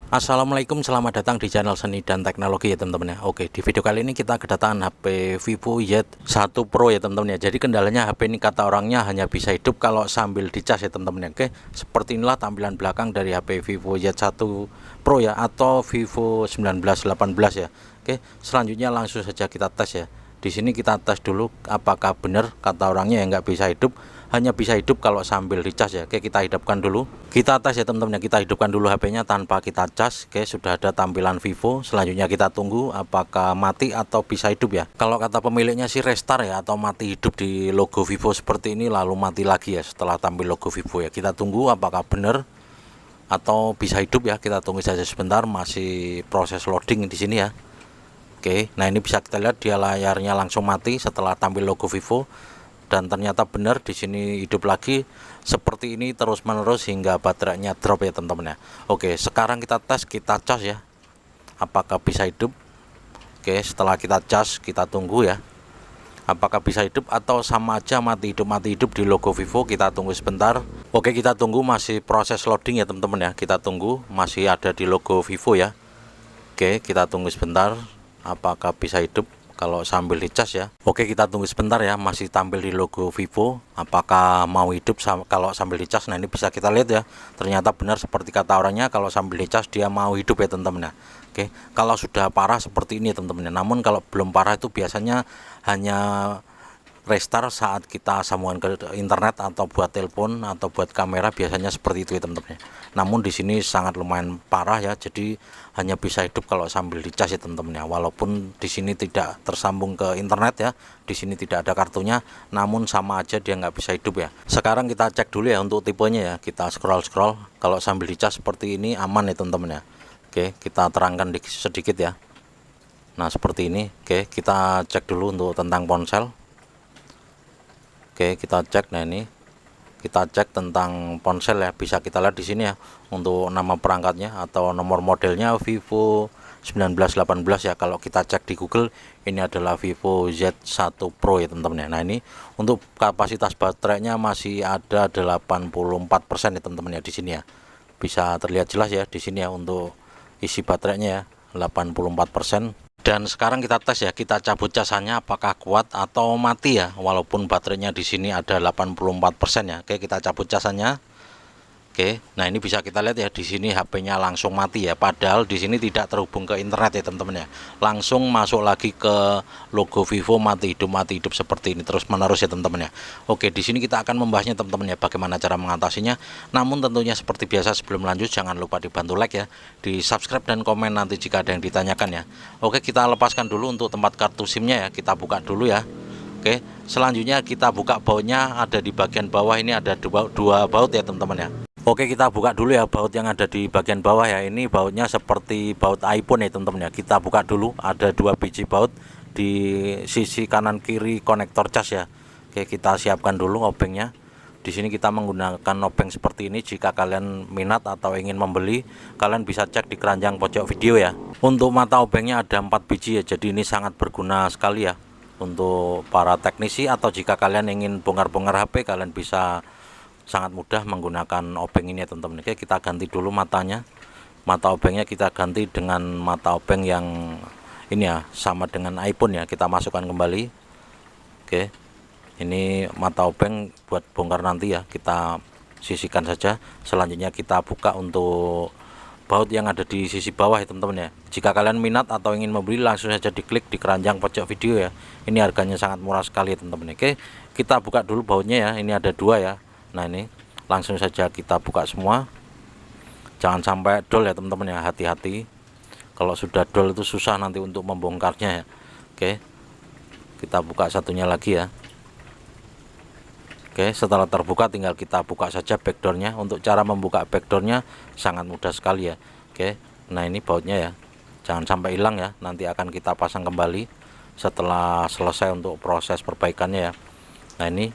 Assalamualaikum, selamat datang di channel Seni dan Teknologi ya teman-teman ya. Oke, di video kali ini kita kedatangan HP Vivo Z1 Pro ya teman-teman ya. Jadi kendalanya HP ini kata orangnya hanya bisa hidup kalau sambil dicas ya teman-teman ya. Oke, seperti inilah tampilan belakang dari HP Vivo Z1 Pro ya, atau Vivo 1918 ya. Oke, selanjutnya langsung saja kita tes ya. Di sini kita tes dulu apakah benar kata orangnya yang nggak bisa hidup, hanya bisa hidup kalau sambil dicas ya. Oke, kita hidupkan dulu, kita tes ya teman-teman ya. Kita hidupkan dulu HP-nya tanpa kita cas. Oke, sudah ada tampilan Vivo. Selanjutnya kita tunggu apakah mati atau bisa hidup ya. Kalau kata pemiliknya sih restart ya, atau mati hidup di logo Vivo seperti ini lalu mati lagi ya setelah tampil logo Vivo ya. Kita tunggu apakah benar atau bisa hidup ya. Kita tunggu saja sebentar, masih proses loading di sini ya. Oke, nah ini bisa kita lihat dia layarnya langsung mati setelah tampil logo Vivo, dan ternyata benar di sini hidup lagi seperti ini terus menerus hingga baterainya drop ya teman-teman ya. Oke, sekarang kita tes, kita cas ya, apakah bisa hidup. Oke, setelah kita cas kita tunggu ya, apakah bisa hidup atau sama aja mati hidup di logo Vivo. Kita tunggu sebentar. Oke, kita tunggu, masih proses loading ya teman-teman ya. Kita tunggu, masih ada di logo Vivo ya. Oke, kita tunggu sebentar apakah bisa hidup kalau sambil dicas ya. Oke, kita tunggu sebentar ya, masih tampil di logo Vivo, apakah mau hidup kalau sambil dicas. Nah ini bisa kita lihat ya, ternyata benar seperti kata orangnya, kalau sambil dicas dia mau hidup ya teman-teman ya. Oke, kalau sudah parah seperti ini teman-teman ya. Namun kalau belum parah itu biasanya hanya restart saat kita sambungan ke internet atau buat telepon atau buat kamera, biasanya seperti itu ya teman-teman. Namun di sini sangat lumayan parah ya, jadi hanya bisa hidup kalau sambil dicas ya teman-teman ya. Walaupun di sini tidak tersambung ke internet ya, di sini tidak ada kartunya, namun sama aja dia nggak bisa hidup ya. Sekarang kita cek dulu ya untuk tipenya ya, kita scroll kalau sambil dicas seperti ini aman ya teman-teman ya. Oke, kita terangkan sedikit ya. Nah seperti ini. Oke, kita cek dulu untuk tentang ponsel. Oke, kita cek. Nah ini kita cek tentang ponsel ya, bisa kita lihat di sini ya untuk nama perangkatnya atau nomor modelnya Vivo 1918 ya. Kalau kita cek di Google, ini adalah Vivo Z1 Pro ya teman-teman ya. Nah ini untuk kapasitas baterainya masih ada 84% ya teman-teman ya di sini ya. Bisa terlihat jelas ya di sini ya untuk isi baterainya ya, 84%. Dan sekarang kita tes ya, kita cabut casannya apakah kuat atau mati ya, walaupun baterainya di sini ada 84% ya. Oke, kita cabut casannya. Oke, nah ini bisa kita lihat ya di sini HP-nya langsung mati ya, padahal di sini tidak terhubung ke internet ya teman-teman ya. Langsung masuk lagi ke logo Vivo, mati hidup seperti ini terus menerus ya teman-teman ya. Oke, di sini kita akan membahasnya teman-teman ya, bagaimana cara mengatasinya. Namun tentunya seperti biasa, sebelum lanjut jangan lupa dibantu like ya, di subscribe dan komen nanti jika ada yang ditanyakan ya. Oke, kita lepaskan dulu untuk tempat kartu SIM-nya ya, kita buka dulu ya. Oke, selanjutnya kita buka bautnya, ada di bagian bawah ini ada dua baut ya teman-teman ya. Oke, kita buka dulu ya baut yang ada di bagian bawah ya. Ini bautnya seperti baut iPhone ya teman-teman ya. Kita buka dulu, ada 2 biji baut di sisi kanan kiri konektor cas ya. Oke, kita siapkan dulu obengnya. Di sini kita menggunakan obeng seperti ini. Jika kalian minat atau ingin membeli, kalian bisa cek di keranjang pojok video ya. Untuk mata obengnya ada 4 biji ya, jadi ini sangat berguna sekali ya untuk para teknisi, atau jika kalian ingin bongkar-bongkar HP, kalian bisa sangat mudah menggunakan obeng ini ya teman-teman. Oke, kita ganti dulu matanya. Mata obengnya kita ganti dengan mata obeng yang ini ya, sama dengan iPhone ya. Kita masukkan kembali. Oke, ini mata obeng buat bongkar nanti ya, kita sisihkan saja. Selanjutnya kita buka untuk baut yang ada di sisi bawah ya teman-teman ya. Jika kalian minat atau ingin membeli, langsung saja diklik di keranjang pojok video ya. Ini harganya sangat murah sekali ya teman-teman. Oke, kita buka dulu bautnya ya. Ini ada 2 ya. Nah ini langsung saja kita buka semua, jangan sampai dol ya teman-teman ya, hati-hati. Kalau sudah dol itu susah nanti untuk membongkarnya ya. Oke, kita buka satunya lagi ya. Oke, setelah terbuka tinggal kita buka saja backdoornya. Untuk cara membuka backdoornya sangat mudah sekali ya. Oke, nah ini bautnya ya, jangan sampai hilang ya, nanti akan kita pasang kembali setelah selesai untuk proses perbaikannya ya. Nah ini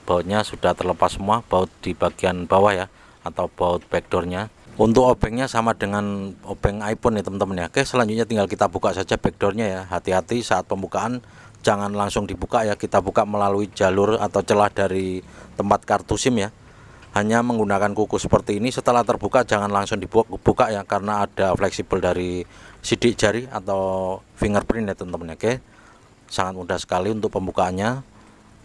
bautnya sudah terlepas semua, baut di bagian bawah ya, atau baut backdoornya. Untuk obengnya sama dengan obeng iPhone ya teman-teman ya. Oke, selanjutnya tinggal kita buka saja backdoornya ya. Hati-hati saat pembukaan, jangan langsung dibuka ya, kita buka melalui jalur atau celah dari tempat kartu SIM ya. hanya menggunakan kuku seperti ini. Setelah terbuka jangan langsung dibuka ya, karena ada fleksibel dari sidik jari atau fingerprint ya teman-teman. Oke, sangat mudah sekali untuk pembukaannya.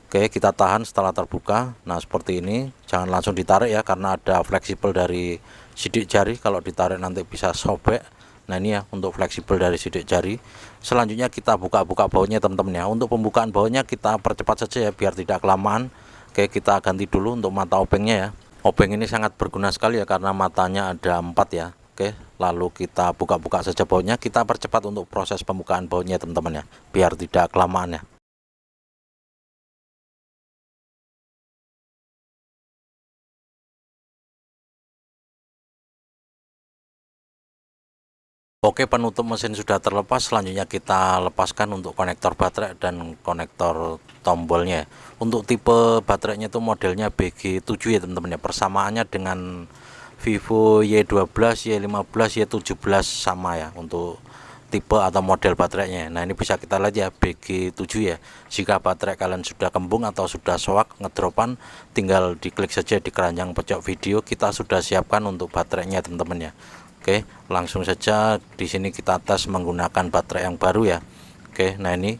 Oke, kita tahan setelah terbuka. Nah seperti ini, jangan langsung ditarik ya, karena ada fleksibel dari sidik jari. Kalau ditarik nanti bisa sobek. Nah ini ya untuk fleksibel dari sidik jari. Selanjutnya kita buka-buka bautnya teman-teman ya. Untuk pembukaan bautnya kita percepat saja ya, biar tidak kelamaan. Oke, kita ganti dulu untuk mata obengnya ya. Obeng ini sangat berguna sekali ya, karena matanya ada 4 ya. Oke, lalu kita buka-buka saja bautnya. Kita percepat untuk proses pembukaan bautnya teman-teman ya, biar tidak kelamaan ya. Oke, penutup mesin sudah terlepas. Selanjutnya kita lepaskan untuk konektor baterai dan konektor tombolnya. Untuk tipe baterainya itu modelnya BG7 ya teman-teman ya. Persamaannya dengan Vivo Y12, Y15, Y17 sama ya untuk tipe atau model baterainya. Nah ini bisa kita lihat ya, BG7 ya. Jika baterai kalian sudah kembung atau sudah soak ngedropan, tinggal diklik saja di keranjang pojok video. Kita sudah siapkan untuk baterainya teman-teman ya. Oke, langsung saja di sini kita tes menggunakan baterai yang baru ya. Oke, nah ini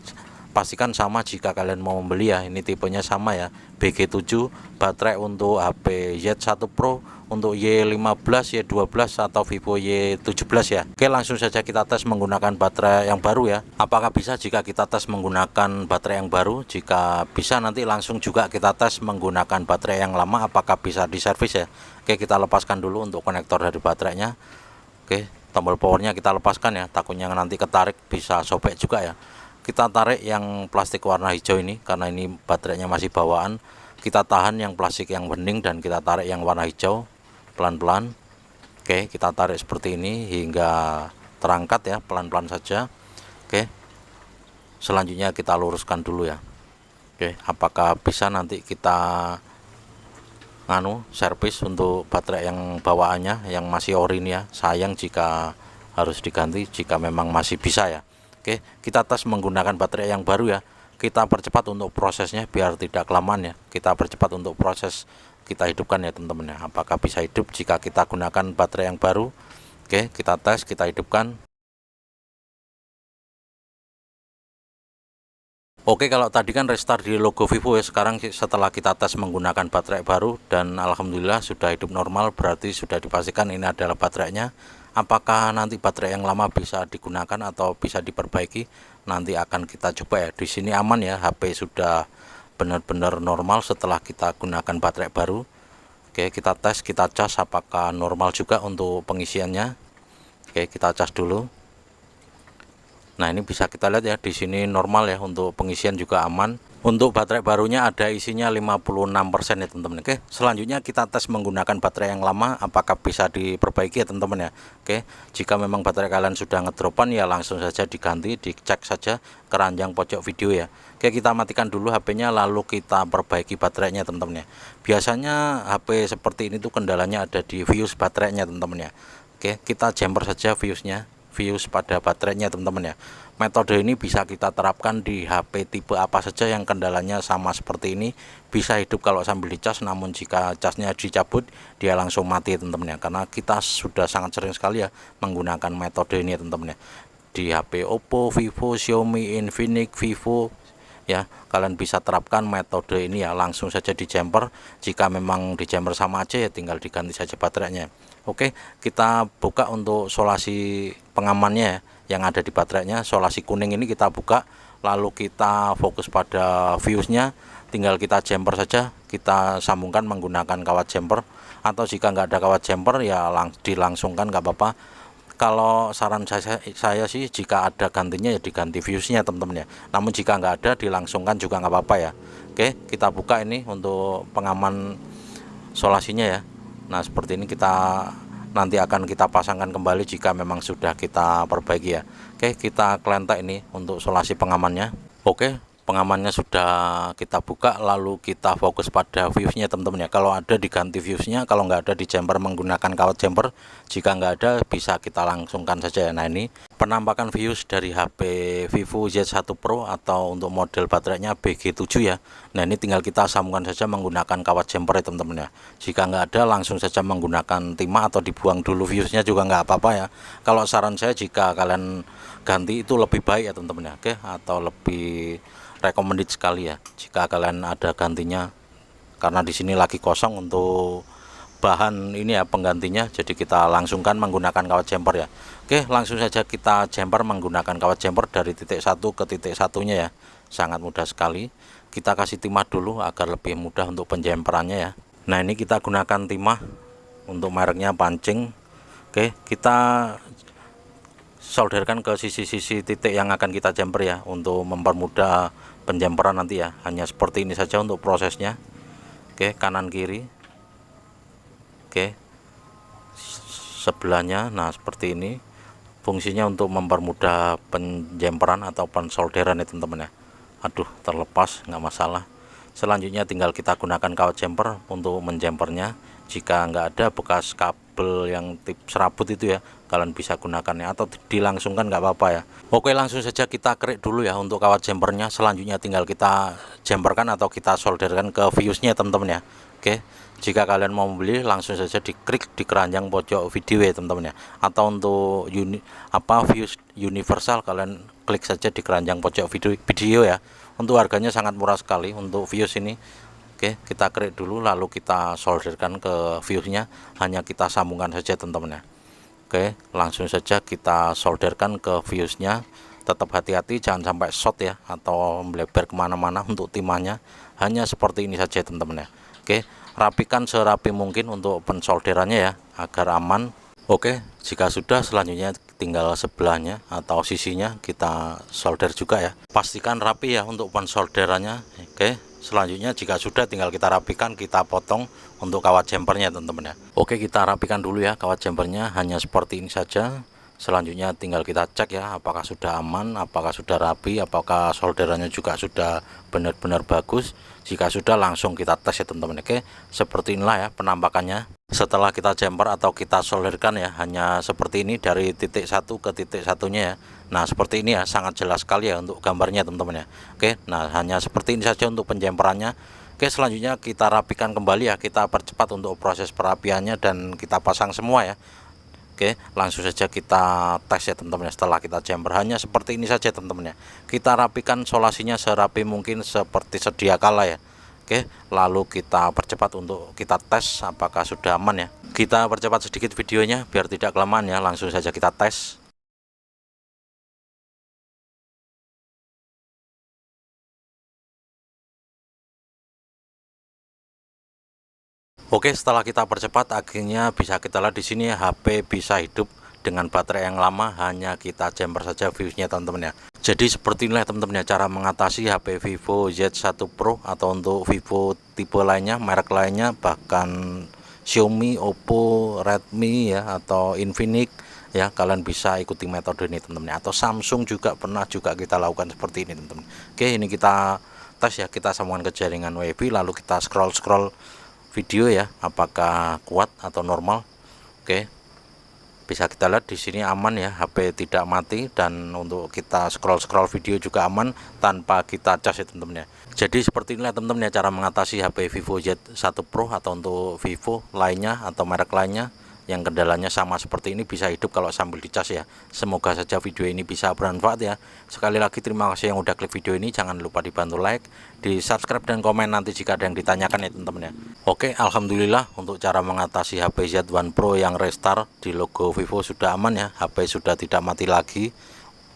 pastikan sama jika kalian mau membeli ya. Ini tipenya sama ya, BG7. Baterai untuk HP Z1 Pro, untuk Y15, Y12 atau Vivo Y17 ya. Oke, langsung saja kita tes menggunakan baterai yang baru ya. Apakah bisa jika kita tes menggunakan baterai yang baru? Jika bisa, nanti langsung juga kita tes menggunakan baterai yang lama, apakah bisa diservis ya. Oke, kita lepaskan dulu untuk konektor dari baterainya. Oke, tombol powernya kita lepaskan ya, takutnya nanti ketarik bisa sobek juga ya. Kita tarik yang plastik warna hijau ini, karena ini baterainya masih bawaan. Kita tahan yang plastik yang bening dan kita tarik yang warna hijau pelan-pelan. Oke, kita tarik seperti ini hingga terangkat ya, pelan-pelan saja. Oke, selanjutnya kita luruskan dulu ya. Oke, apakah bisa nanti kita servis untuk baterai yang bawaannya yang masih ori ini ya. Sayang jika harus diganti jika memang masih bisa ya. Oke, kita tes menggunakan baterai yang baru ya. Kita percepat untuk prosesnya biar tidak kelamaan ya. Kita percepat untuk proses kita hidupkan ya teman-teman ya. Apakah bisa hidup jika kita gunakan baterai yang baru? Oke, kita tes, kita hidupkan. Oke, kalau tadi kan restart di logo Vivo ya, sekarang setelah kita tes menggunakan baterai baru dan alhamdulillah sudah hidup normal, berarti sudah dipastikan ini adalah baterainya. Apakah nanti baterai yang lama bisa digunakan atau bisa diperbaiki? Nanti akan kita coba ya. Di sini aman ya, HP sudah benar-benar normal setelah kita gunakan baterai baru. Oke, kita tes, kita cas apakah normal juga untuk pengisiannya. Oke, kita cas dulu. Nah ini bisa kita lihat ya, di sini normal ya, untuk pengisian juga aman. Untuk baterai barunya ada isinya 56% ya teman-teman. Oke, selanjutnya kita tes menggunakan baterai yang lama, apakah bisa diperbaiki ya teman-teman ya. Oke, jika memang baterai kalian sudah ngedropan ya langsung saja diganti, dicek saja keranjang pojok video ya. Oke, kita matikan dulu HP-nya lalu kita perbaiki baterainya teman-teman ya. Biasanya HP seperti ini tuh kendalanya ada di fuse baterainya teman-teman ya. Oke, kita jumper saja fuse pada baterainya teman-teman ya. Metode ini bisa kita terapkan di HP tipe apa saja yang kendalanya sama seperti ini, bisa hidup kalau sambil dicas. Namun jika casnya dicabut dia langsung mati teman-teman ya, karena kita sudah sangat sering sekali ya menggunakan metode ini teman-teman ya, di HP Oppo, Vivo, Xiaomi, Infinix, Vivo ya. Kalian bisa terapkan metode ini ya, langsung saja di jumper. Jika memang di jumper sama aja ya tinggal diganti saja baterainya. Oke, kita buka untuk solasi pengamannya ya, yang ada di baterainya. Solasi kuning ini kita buka, lalu kita fokus pada fuse-nya, tinggal kita jumper saja, kita sambungkan menggunakan kawat jumper, atau jika nggak ada kawat jumper ya dilangsungkan nggak apa-apa. Kalau saran saya sih jika ada gantinya ya diganti fuse-nya teman-teman ya. Namun jika nggak ada dilangsungkan juga nggak apa-apa ya. Oke, kita buka ini untuk pengaman solasinya ya. Nah seperti ini, kita nanti akan kita pasangkan kembali jika memang sudah kita perbaiki ya. Oke, kita kelentek ini untuk solasi pengamannya. Oke, pengamannya sudah kita buka, lalu kita fokus pada fuse-nya teman-teman ya. Kalau ada diganti fuse-nya, kalau nggak ada di jumper menggunakan kawat jumper, jika nggak ada bisa kita langsungkan saja ya. Nah, ini penampakan fuse dari HP Vivo Z1 Pro atau untuk model baterainya BG7 ya. Nah, ini tinggal kita sambungkan saja menggunakan kawat jumper ya teman-teman ya. Jika nggak ada, langsung saja menggunakan timah atau dibuang dulu fuse-nya juga nggak apa-apa ya. Kalau saran saya, jika kalian ganti itu lebih baik ya teman-teman ya, oke, atau lebih recommended sekali ya jika kalian ada gantinya, karena di sini lagi kosong untuk bahan ini ya penggantinya. Jadi kita langsungkan menggunakan kawat jumper ya. Oke, langsung saja kita jumper menggunakan kawat jumper dari titik satu ke titik satunya ya. Sangat mudah sekali. Kita kasih timah dulu agar lebih mudah untuk penjemperannya ya. Nah, ini kita gunakan timah untuk mereknya pancing. Oke, kita solderkan ke sisi-sisi titik yang akan kita jumper ya, untuk mempermudah penjemperan nanti ya. Hanya seperti ini saja untuk prosesnya. Oke, kanan kiri. Oke, sebelahnya. Nah, seperti ini fungsinya untuk mempermudah penjemperan atau pensolderan ya teman-teman ya. Aduh, terlepas, nggak masalah. Selanjutnya tinggal kita gunakan kawat jumper untuk menjempernya. Jika nggak ada bekas kabel yang tip serabut itu ya, kalian bisa gunakannya atau dilangsungkan nggak apa-apa ya. Oke, langsung saja kita kerik dulu ya untuk kawat jumpernya. Selanjutnya tinggal kita jumperkan atau kita solderkan ke fuse-nya teman-teman ya. Oke, jika kalian mau membeli, langsung saja diklik di keranjang pojok video ya teman-teman ya. Atau untuk fuse universal, kalian klik saja di keranjang pojok video ya. Untuk harganya sangat murah sekali untuk fuse ini. Oke, kita kerik dulu lalu kita solderkan ke fuse-nya. Hanya kita sambungkan saja teman-teman ya. Oke, langsung saja kita solderkan ke fuse-nya. Tetap hati-hati jangan sampai short ya atau melebar kemana-mana untuk timahnya. Hanya seperti ini saja teman-teman ya. Oke, rapikan serapi mungkin untuk pensolderannya ya agar aman. Oke, jika sudah, selanjutnya tinggal sebelahnya atau sisinya kita solder juga ya. Pastikan rapi ya untuk pensolderannya. Oke, selanjutnya jika sudah, tinggal kita rapikan, kita potong untuk kawat jumpernya teman-teman ya. Oke, kita rapikan dulu ya kawat jumpernya, hanya seperti ini saja. Selanjutnya tinggal kita cek ya apakah sudah aman, apakah sudah rapi, apakah solderannya juga sudah benar-benar bagus. Jika sudah, langsung kita tes ya teman-teman. Oke, seperti inilah ya penampakannya setelah kita jumper atau kita solderkan ya. Hanya seperti ini dari titik satu ke titik satunya ya. Nah, seperti ini ya, sangat jelas sekali ya untuk gambarnya teman-teman ya. Oke, nah hanya seperti ini saja untuk penjemperannya. Oke, selanjutnya kita rapikan kembali ya, kita percepat untuk proses perapiannya dan kita pasang semua ya. Oke, langsung saja kita tes ya teman-teman ya. Setelah kita jumper, hanya seperti ini saja teman-teman ya. Kita rapikan solasinya serapi mungkin seperti sedia kala ya. Oke, lalu kita percepat untuk kita tes apakah sudah aman ya. Kita percepat sedikit videonya biar tidak kelamaan ya. Langsung saja kita tes. Oke, setelah kita percepat, akhirnya bisa kita lihat di sini HP bisa hidup dengan baterai yang lama, hanya kita jumper saja fuse-nya teman-teman ya. Jadi seperti inilah teman-teman ya cara mengatasi HP Vivo Z1 Pro atau untuk Vivo tipe lainnya, merek lainnya, bahkan Xiaomi, Oppo, Redmi ya, atau Infinix ya. Kalian bisa ikuti metode ini teman-teman ya. Atau Samsung juga pernah kita lakukan seperti ini teman-teman. Oke, ini kita tes ya, kita sambungkan ke jaringan WiFi lalu kita scroll video ya apakah kuat atau normal. Oke, bisa kita lihat di sini aman ya, HP tidak mati, dan untuk kita scroll video juga aman tanpa kita cas ya teman-teman ya. Jadi seperti inilah teman-teman ya cara mengatasi HP Vivo Z1 Pro atau untuk Vivo lainnya atau merek lainnya yang kendalanya sama seperti ini, bisa hidup kalau sambil dicas ya. Semoga saja video ini bisa bermanfaat ya. Sekali lagi terima kasih yang udah klik video ini, jangan lupa dibantu like, di subscribe dan komen nanti jika ada yang ditanyakan ya teman-teman ya. Oke, alhamdulillah untuk cara mengatasi HP Z1 Pro yang restart di logo Vivo sudah aman ya. HP sudah tidak mati lagi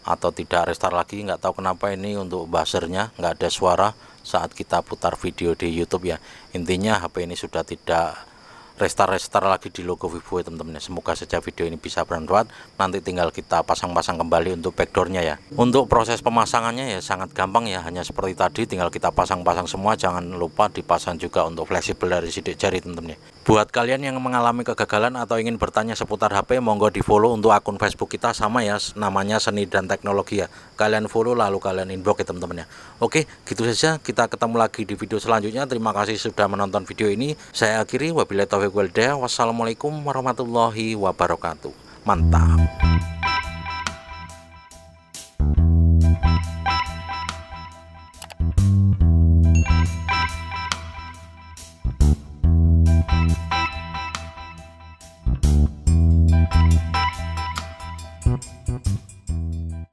atau tidak restart lagi, nggak tahu kenapa ini untuk buzzernya nggak ada suara saat kita putar video di YouTube ya. Intinya HP ini sudah tidak restart lagi di logo Vivo ya teman-teman. Semoga saja video ini bisa bermanfaat. Nanti tinggal kita pasang kembali untuk backdoornya ya. Untuk proses pemasangannya ya sangat gampang ya, hanya seperti tadi, tinggal kita pasang semua. Jangan lupa dipasang juga untuk fleksibel dari sidik jari teman-teman ya. Buat kalian yang mengalami kegagalan atau ingin bertanya seputar HP, monggo di follow untuk akun Facebook kita, sama ya, namanya Seni dan Teknologi ya. Kalian follow lalu kalian inbox ya teman-teman ya. Oke, gitu saja, kita ketemu lagi di video selanjutnya. Terima kasih sudah menonton video ini. Saya akhiri, wabillahi taufiq wal hidayah. Wassalamualaikum warahmatullahi wabarakatuh. Mantap.